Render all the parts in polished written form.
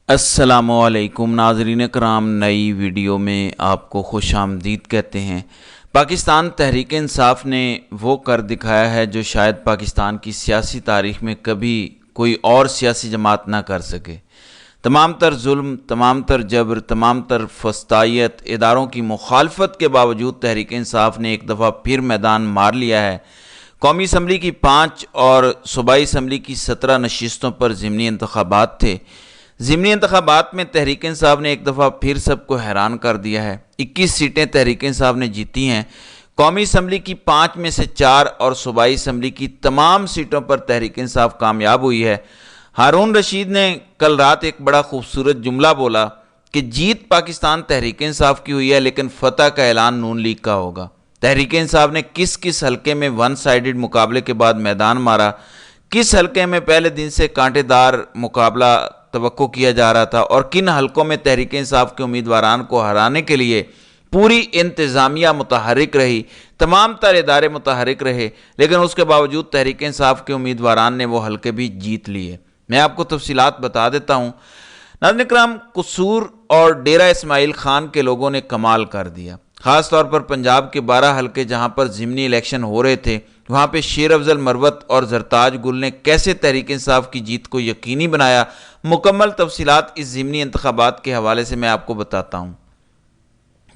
السلام علیکم ناظرین کرام، نئی ویڈیو میں آپ کو خوش آمدید کہتے ہیں۔ پاکستان تحریک انصاف نے وہ کر دکھایا ہے جو شاید پاکستان کی سیاسی تاریخ میں کبھی کوئی اور سیاسی جماعت نہ کر سکے۔ تمام تر ظلم، تمام تر جبر، تمام تر فسطائیت، اداروں کی مخالفت کے باوجود تحریک انصاف نے ایک دفعہ پھر میدان مار لیا ہے۔ قومی اسمبلی کی 5 اور صوبائی اسمبلی کی 17 نشستوں پر ضمنی انتخابات تھے۔ ضمنی انتخابات میں تحریک انصاف نے ایک دفعہ پھر سب کو حیران کر دیا ہے۔ 21 سیٹیں تحریک انصاف نے جیتی ہیں۔ قومی اسمبلی کی 5 میں سے 4 اور صوبائی اسمبلی کی تمام سیٹوں پر تحریک انصاف کامیاب ہوئی ہے۔ ہارون رشید نے کل رات ایک بڑا خوبصورت جملہ بولا کہ جیت پاکستان تحریک انصاف کی ہوئی ہے، لیکن فتح کا اعلان نون لیگ کا ہوگا۔ تحریک انصاف نے کس حلقے میں ون سائیڈڈ مقابلے کے بعد میدان مارا، کس حلقے میں پہلے دن سے کانٹے دار مقابلہ توقع کیا جا رہا تھا، اور کن حلقوں میں تحریک انصاف کے امیدواران کو ہرانے کے لیے پوری انتظامیہ متحرک رہی، تمام تر ادارے متحرک رہے، لیکن اس کے باوجود تحریک انصاف کے امیدواران نے وہ حلقے بھی جیت لیے۔ میں آپ کو تفصیلات بتا دیتا ہوں۔ ناظرین کرام، قصور اور ڈیرہ اسماعیل خان کے لوگوں نے کمال کر دیا۔ خاص طور پر پنجاب کے 12 حلقے جہاں پر ضمنی الیکشن ہو رہے تھے، وہاں پہ شیر افضل مروت اور زرتاج گل نے کیسے تحریک انصاف کی جیت کو یقینی بنایا، مکمل تفصیلات اس ضمنی انتخابات کے حوالے سے میں آپ کو بتاتا ہوں۔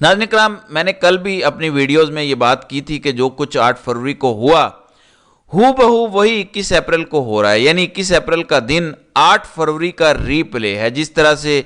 ناظرین کرام، میں نے کل بھی اپنی ویڈیوز میں یہ بات کی تھی کہ جو کچھ 8 فروری کو ہوا ہو بہو وہی 21 اپریل کو ہو رہا ہے، یعنی 21 اپریل کا دن 8 فروری کا ری پلے ہے۔ جس طرح سے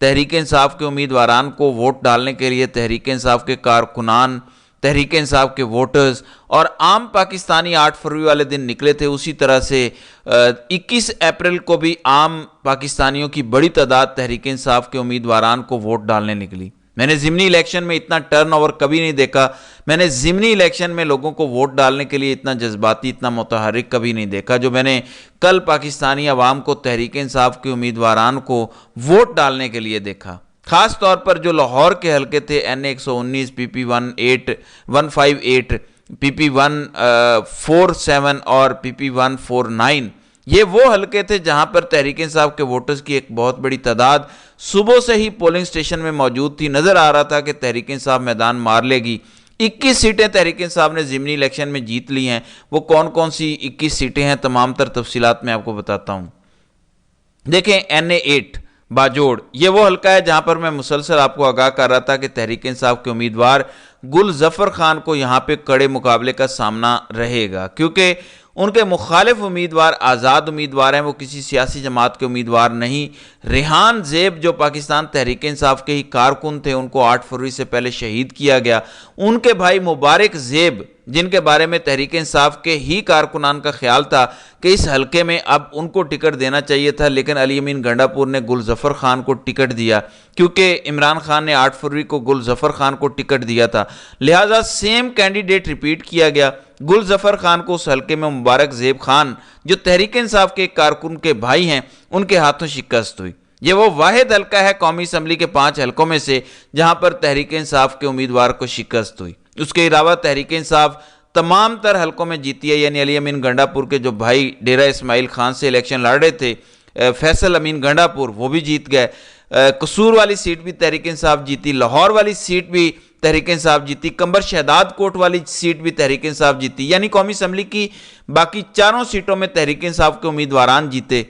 تحریک انصاف کے امیدواران کو ووٹ ڈالنے کے لیے تحریک انصاف کے کارکنان، تحریک انصاف کے ووٹرز اور عام پاکستانی 8 فروری والے دن نکلے تھے، اسی طرح سے 21 اپریل کو بھی عام پاکستانیوں کی بڑی تعداد تحریک انصاف کے امیدواران کو ووٹ ڈالنے نکلی۔ میں نے ضمنی الیکشن میں اتنا ٹرن اوور کبھی نہیں دیکھا، میں نے ضمنی الیکشن میں لوگوں کو ووٹ ڈالنے کے لیے اتنا جذباتی، اتنا متحرک کبھی نہیں دیکھا جو میں نے کل پاکستانی عوام کو تحریک انصاف کے امیدواران کو ووٹ ڈالنے کے لیے دیکھا۔ خاص طور پر جو لاہور کے حلقے تھے، NA119، PP 158، PP 147 اور PP 149، یہ وہ حلقے تھے جہاں پر تحریک انصاف کے ووٹرز کی ایک بہت بڑی تعداد صبح سے ہی پولنگ سٹیشن میں موجود تھی۔ نظر آ رہا تھا کہ تحریک انصاف میدان مار لے گی۔ 21 سیٹیں تحریک انصاف نے ضمنی الیکشن میں جیت لی ہیں۔ وہ کون کون سی 21 سیٹیں ہیں، تمام تر تفصیلات میں آپ کو بتاتا ہوں۔ دیکھیں، NA8 باجوڑ، یہ وہ حلقہ ہے جہاں پر میں مسلسل آپ کو آگاہ کر رہا تھا کہ تحریک انصاف کے امیدوار گل ظفر خان کو یہاں پہ کڑے مقابلے کا سامنا رہے گا، کیونکہ ان کے مخالف امیدوار آزاد امیدوار ہیں، وہ کسی سیاسی جماعت کے امیدوار نہیں۔ ریحان زیب جو پاکستان تحریک انصاف کے ہی کارکن تھے، ان کو 8 فروری سے پہلے شہید کیا گیا۔ ان کے بھائی مبارک زیب، جن کے بارے میں تحریک انصاف کے ہی کارکنان کا خیال تھا کہ اس حلقے میں اب ان کو ٹکٹ دینا چاہیے تھا، لیکن علی امین گنڈا پور نے گل ظفر خان کو ٹکٹ دیا، کیونکہ عمران خان نے 8 فروری کو گل ظفر خان کو ٹکٹ دیا تھا، لہٰذا سیم کینڈیڈیٹ ریپیٹ کیا گیا۔ گل ظفر خان کو اس حلقے میں مبارک زیب خان، جو تحریک انصاف کے کارکن کے بھائی ہیں، ان کے ہاتھوں شکست ہوئی۔ یہ وہ واحد حلقہ ہے قومی اسمبلی کے 5 حلقوں میں سے جہاں پر تحریک انصاف کے امیدوار کو شکست ہوئی۔ اس کے علاوہ تحریک انصاف تمام تر حلقوں میں جیتی ہے، یعنی علی امین گنڈا پور کے جو بھائی ڈیرہ اسماعیل خان سے الیکشن لڑ رہے تھے، فیصل امین گنڈا پور، وہ بھی جیت گئے۔ قصور والی سیٹ بھی تحریک انصاف جیتی، لاہور والی سیٹ بھی تحریک انصاف جیتی، کمبر شہداد کوٹ والی سیٹ بھی تحریک انصاف جیتی، یعنی قومی اسمبلی کی باقی 4 سیٹوں میں تحریک انصاف کے امیدواران جیتے۔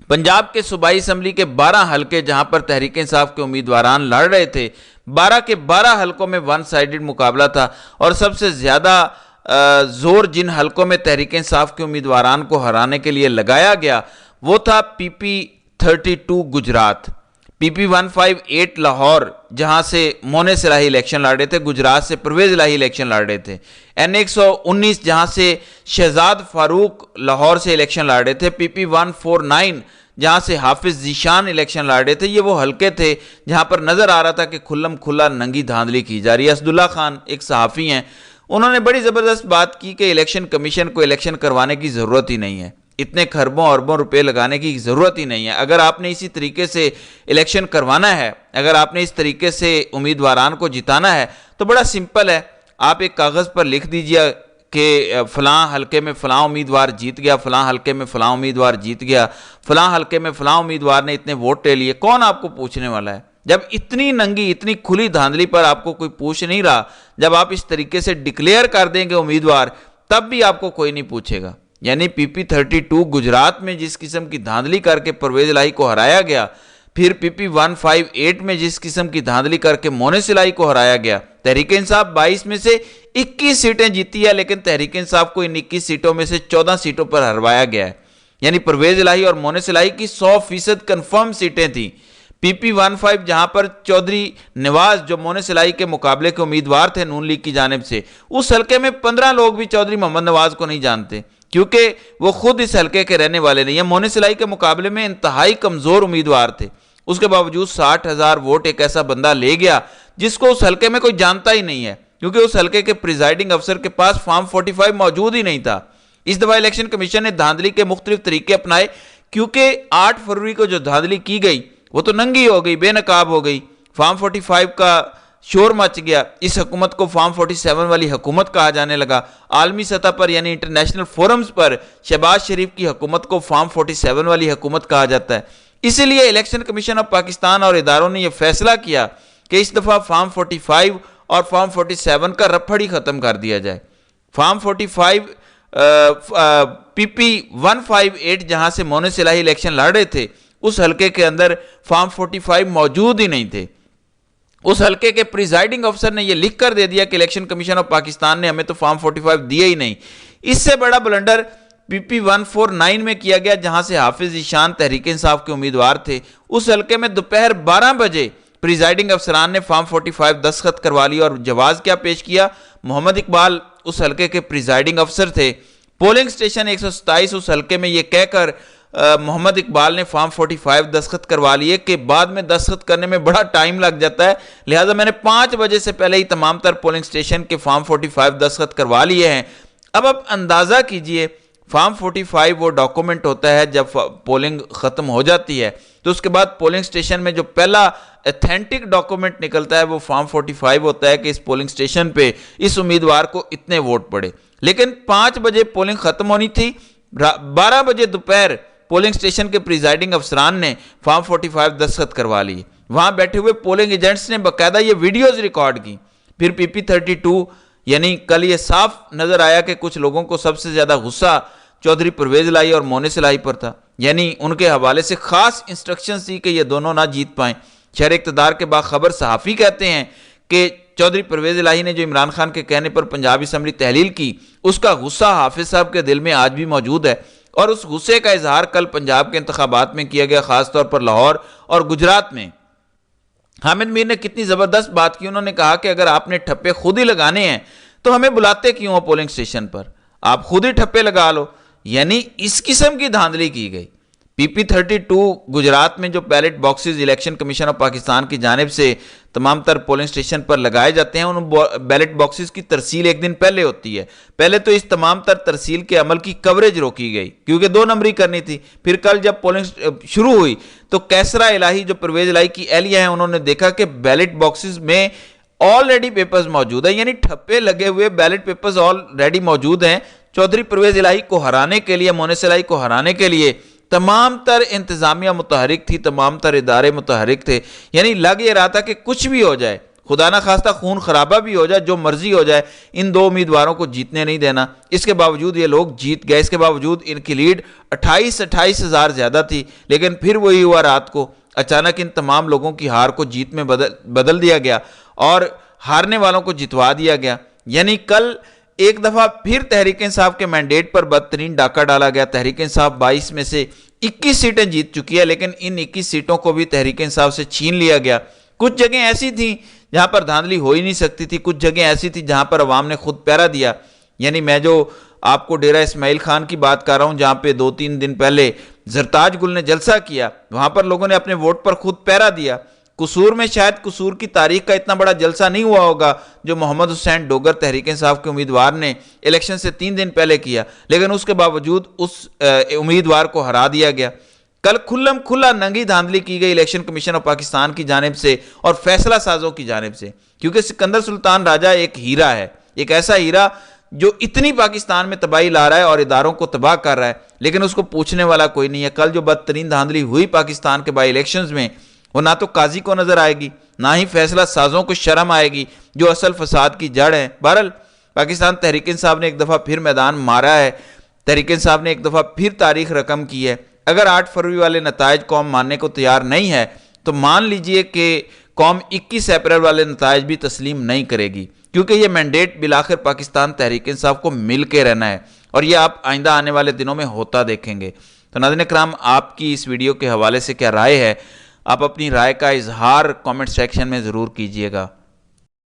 پنجاب کے صوبائی اسمبلی کے 12 حلقے جہاں پر تحریک انصاف کے امیدواران لڑ رہے تھے، 12 کے 12 حلقوں میں ون سائیڈڈ مقابلہ تھا، اور سب سے زیادہ زور جن حلقوں میں تحریک انصاف کے امیدواران کو ہرانے کے لیے لگایا گیا وہ تھا PP 32 گجرات، PP 158 لاہور جہاں سے مونے سراہی الیکشن لڑ رہے تھے، گجرات سے پرویز الہی الیکشن لڑ رہے تھے، NA119 جہاں سے شہزاد فاروق لاہور سے الیکشن لڑ رہے تھے، PP 149 جہاں سے حافظ ذیشان الیکشن لڑ رہے تھے۔ یہ وہ حلقے تھے جہاں پر نظر آ رہا تھا کہ کھلم کھلا ننگی دھاندلی کی جا رہی ہے۔ اسداللہ خان ایک صحافی ہیں، انہوں نے بڑی زبردست بات کی کہ الیکشن کمیشن کو الیکشن کروانے کی ضرورت ہی نہیں ہے، اتنے خربوں اربوں روپے لگانے کی ضرورت ہی نہیں ہے۔ اگر آپ نے اسی طریقے سے الیکشن کروانا ہے، اگر آپ نے اس طریقے سے امیدواران کو جتانا ہے تو بڑا سمپل ہے، آپ ایک کاغذ پر لکھ دیجئے کہ فلاں حلقے میں فلاں امیدوار جیت گیا، فلاں حلقے میں فلاں امیدوار جیت گیا، فلاں حلقے میں فلاں امیدوار نے اتنے ووٹ لے لیے، کون آپ کو پوچھنے والا ہے؟ جب اتنی ننگی اتنی کھلی دھاندلی پر آپ کو کوئی پوچھ نہیں رہا، جب آپ اس طریقے سے ڈکلیئر کر دیں گے امیدوار، تب بھی آپ کو کوئی نہیں پوچھے گا۔ یعنی پی پی 32 گجرات میں جس قسم کی دھاندلی کر کے پرویز الہی کو ہرایا گیا، پھر پی پی 158 میں جس قسم کی دھاندلی کر کے مونس الہی کو ہرایا گیا، تحریک انصاف 22 میں سے 21 سیٹیں جیتی ہے، لیکن تحریک انصاف کو ان 21 سیٹوں میں سے 14 سیٹوں پر ہروایا گیا ہے۔ یعنی پرویز الہی اور مونس الہی کی 100% کنفرم سیٹیں تھیں۔ پی پی 15 جہاں پر چودھری نواز جو مونس الہی کے مقابلے کے امیدوار تھے نون لیگ کی جانب سے، اس حلقے میں 15 لوگ بھی چودھری محمد نواز کو نہیں جانتے، کیونکہ وہ خود اس حلقے کے رہنے والے نہیں ہیں۔ مونس الہی کے مقابلے میں انتہائی کمزور امیدوار تھے، اس کے باوجود 60,000 ووٹ ایک ایسا بندہ لے گیا جس کو اس حلقے میں کوئی جانتا ہی نہیں ہے، کیونکہ اس حلقے کے پریزائڈنگ افسر کے پاس فارم 45 موجود ہی نہیں تھا۔ اس دفعہ الیکشن کمیشن نے دھاندلی کے مختلف طریقے اپنائے، کیونکہ 8 فروری کو جو دھاندلی کی گئی وہ تو ننگی ہو گئی، بے نقاب ہو گئی، فارم 45 کا شور مچ گیا، اس حکومت کو فارم 47 والی حکومت کہا جانے لگا۔ عالمی سطح پر یعنی انٹرنیشنل فورمز پر شہباز شریف کی حکومت کو فارم 47 والی حکومت کہا جاتا ہے۔ اسی لیے الیکشن کمیشن آف پاکستان اور اداروں نے یہ فیصلہ کیا کہ اس دفعہ فارم 45 اور فارم 47 کا رپھڑ ہی ختم کر دیا جائے۔ فارم 45 پی پی 158 جہاں سے مونس الہی الیکشن لڑ رہے تھے، اس حلقے کے اندر فارم 45 موجود ہی نہیں تھے۔ اس حلقے کے پریزائڈنگ افسر نے یہ لکھ کر دے دیا کہ الیکشن کمیشن آف پاکستان نے ہمیں تو فارم 45 دیے ہی نہیں۔ اس سے بڑا بلنڈر پی پی 149 میں کیا گیا، جہاں سے حافظ ایشان تحریک انصاف کے امیدوار تھے۔ اس حلقے میں دوپہر 12 بجے پریزائڈنگ افسران نے فارم 45 دستخط کروا لی، اور جواز کیا پیش کیا؟ محمد اقبال اس حلقے کے پریزائڈنگ افسر تھے۔ پولنگ سٹیشن 127 اس حلقے میں یہ کہہ کر محمد اقبال نے فارم 45 دستخط کروا لیے کہ بعد میں دستخط کرنے میں بڑا ٹائم لگ جاتا ہے، لہٰذا میں نے 5 بجے سے پہلے ہی تمام تر پولنگ سٹیشن کے فارم 45 دستخط کروا لیے ہیں۔ اب آپ اندازہ کیجئے، فارم 45 وہ ڈاکومنٹ ہوتا ہے جب پولنگ ختم ہو جاتی ہے تو اس کے بعد پولنگ سٹیشن میں جو پہلا ایتھینٹک ڈاکومنٹ نکلتا ہے وہ فارم 45 ہوتا ہے کہ اس پولنگ سٹیشن پہ اس امیدوار کو اتنے ووٹ پڑے۔ لیکن 5 بجے پولنگ ختم ہونی تھی، 12 بجے دوپہر پولنگ سٹیشن کے پریزائڈنگ افسران نے فارم 45 دستخط کروا لیے۔ وہاں بیٹھے ہوئے پولنگ ایجنٹس نے باقاعدہ یہ ویڈیوز ریکارڈ کی۔ پھر پی پی 32 یعنی کل یہ صاف نظر آیا کہ کچھ لوگوں کو سب سے زیادہ غصہ چودھری پرویز الہی اور مونس الہی پر تھا، یعنی ان کے حوالے سے خاص انسٹرکشنز تھی کہ یہ دونوں نہ جیت پائیں۔ شہر اقتدار کے باخبر صحافی کہتے ہیں کہ چودھری پرویز الہی نے جو عمران خان کے کہنے پر پنجاب اسمبلی تحلیل کی، اس کا غصہ حافظ صاحب کے دل میں آج بھی موجود ہے، اور اس غصے کا اظہار کل پنجاب کے انتخابات میں کیا گیا، خاص طور پر لاہور اور گجرات میں۔ حامد میر نے کتنی زبردست بات کی، انہوں نے کہا کہ اگر آپ نے ٹھپے خود ہی لگانے ہیں تو ہمیں بلاتے کیوں ہو پولنگ سٹیشن پر، آپ خود ہی ٹھپے لگا لو۔ یعنی اس قسم کی دھاندلی کی گئی۔ پی پی 32 گجرات میں جو belt boxes election commission of Pakistan کی جانب سے تمام تر پولنگ سٹیشن پر لگائے جاتے ہیں، ان بیلٹ باکسز کی ترسیل ایک دن پہلے ہوتی ہے۔ پہلے تو اس تمام تر ترسیل کے عمل کی کوریج روکی گئی کیونکہ 2 نمبری کرنی تھی۔ پھر کل جب پولنگ شروع ہوئی تو کیسرا الہی جو پرویز الہی کی اہلیہ ہیں، انہوں نے دیکھا کہ بیلٹ باکسز میں آلریڈی پیپرز موجود ہیں، یعنی ٹھپے لگے ہوئے بیلٹ پیپرز آلریڈی موجود ہیں۔ چودھری پرویز الہی کو ہرانے کے لیے، مونس الہی کو ہرانے کے لیے تمام تر انتظامیہ متحرک تھی، تمام تر ادارے متحرک تھے۔ یعنی لگ یہ رہا تھا کہ کچھ بھی ہو جائے، خدا نہ خواستہ خون خرابہ بھی ہو جائے، جو مرضی ہو جائے، ان 2 امیدواروں کو جیتنے نہیں دینا۔ اس کے باوجود یہ لوگ جیت گئے، اس کے باوجود ان کی لیڈ 28 ہزار زیادہ تھی۔ لیکن پھر وہی ہوا، رات کو اچانک ان تمام لوگوں کی ہار کو جیت میں بدل دیا گیا اور ہارنے والوں کو جتوا دیا گیا۔ یعنی کل ایک دفعہ پھر تحریک انصاف کے مینڈیٹ پر بدترین ڈاکہ ڈالا گیا۔ تحریک انصاف 22 میں سے 21 سیٹیں جیت چکی ہے، لیکن ان 21 سیٹوں کو بھی تحریک انصاف سے چھین لیا گیا۔ کچھ جگہیں ایسی تھیں جہاں پر دھاندلی ہو ہی نہیں سکتی تھی، کچھ جگہیں ایسی تھی جہاں پر عوام نے خود پہرا دیا۔ یعنی میں جو آپ کو ڈیرہ اسماعیل خان کی بات کر رہا ہوں، جہاں پہ 2-3 دن پہلے زرتاج گل نے جلسہ کیا، وہاں پر لوگوں نے اپنے ووٹ پر خود پہرا دیا۔ قصور میں شاید قصور کی تاریخ کا اتنا بڑا جلسہ نہیں ہوا ہوگا جو محمد حسین ڈوگر تحریک انصاف کے امیدوار نے الیکشن سے 3 دن پہلے کیا، لیکن اس کے باوجود اس امیدوار کو ہرا دیا گیا۔ کل کھلم کھلا ننگی دھاندلی کی گئی الیکشن کمیشن آف پاکستان کی جانب سے اور فیصلہ سازوں کی جانب سے، کیونکہ سکندر سلطان راجہ ایک ہیرا ہے، ایک ایسا ہیرا جو اتنی پاکستان میں تباہی لا رہا ہے اور اداروں کو تباہ کر رہا ہے، لیکن اس کو پوچھنے والا کوئی نہیں ہے۔ کل جو بدترین دھاندلی ہوئی پاکستان کے بائی الیکشنز میں، وہ نہ تو قاضی کو نظر آئے گی، نہ ہی فیصلہ سازوں کو شرم آئے گی جو اصل فساد کی جڑ ہے۔ بہرحال پاکستان تحریک انصاف نے ایک دفعہ پھر میدان مارا ہے، تحریک انصاف نے ایک دفعہ پھر تاریخ رقم کی ہے۔ اگر 8 فروری والے نتائج قوم ماننے کو تیار نہیں ہے تو مان لیجئے کہ قوم 21 اپریل والے نتائج بھی تسلیم نہیں کرے گی، کیونکہ یہ مینڈیٹ بالآخر پاکستان تحریک انصاف کو مل کے رہنا ہے، اور یہ آپ آئندہ آنے والے دنوں میں ہوتا دیکھیں گے۔ تو ناظرین اکرام، آپ کی اس ویڈیو کے حوالے سے کیا رائے ہے؟ آپ اپنی رائے کا اظہار کامنٹ سیکشن میں ضرور کیجئے گا۔